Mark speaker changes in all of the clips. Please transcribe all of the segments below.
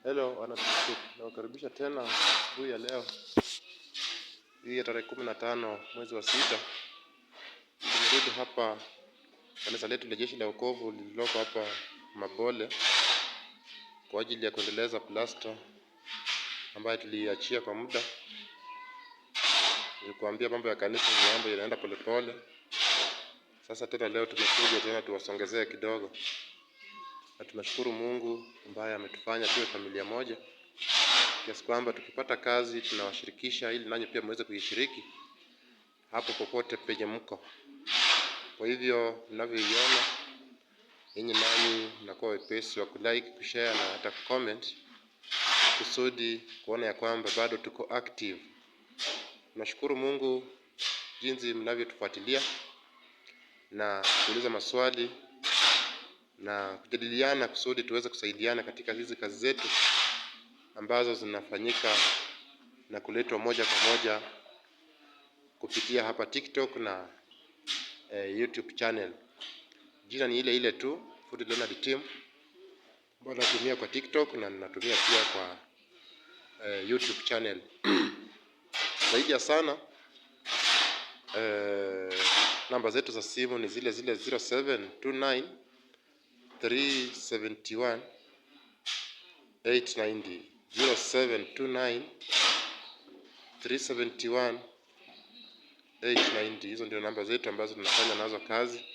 Speaker 1: Hello, nawakaribisha tena asubuhi ya leo. Hii ya tarehe 15 mwezi wa sita. Tumerudi hapa kanisa letu la Jeshi la Wokovu lililoko hapa Mabole kwa ajili ya kuendeleza plasta ambayo tuliachia kwa muda. Nilikwambia mambo ya kanisa ni mambo yanaenda polepole. Sasa tena leo tumekuja tena tuwasongezee kidogo. Na tunashukuru Mungu ambaye ametufanya tuwe familia moja. Kiasi kwamba tukipata kazi tunawashirikisha ili nanyi pia muweze kuishiriki hapo popote penye mko. Kwa hivyo mnavyoiona, ninyi nanyi mnakuwa wepesi wa kulike, kushare na hata comment kusudi kuona ya kwamba bado tuko active. Nashukuru Mungu jinsi mnavyotufuatilia na kuuliza maswali na kujadiliana kusudi tuweze kusaidiana katika hizi kazi zetu ambazo zinafanyika na kuletwa moja kwa moja kupitia hapa TikTok na YouTube channel. Jina ni ile ile tu, Food Leonard Team. Mbona natumia kwa TikTok na natumia pia kwa YouTube channel. Zaidi ya sana namba zetu za simu ni zile 0729 371 890 0729 371 890. Hizo ndio namba zetu ambazo tunafanya nazo kazi,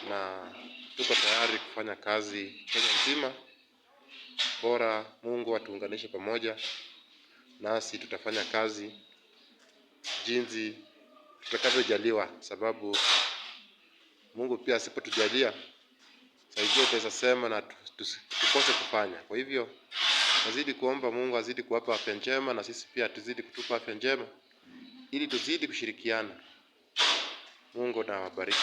Speaker 1: na tuko tayari kufanya kazi Kenya nzima. Bora Mungu atuunganishe pamoja, nasi tutafanya kazi jinsi tutakavyojaliwa, sababu Mungu pia asipotujalia saa ingine tunaweza sema na tukose kufanya. Kwa hivyo nazidi kuomba Mungu azidi kuwapa afya njema, na sisi pia tuzidi kutupa afya njema ili tuzidi kushirikiana. Mungu na awabariki.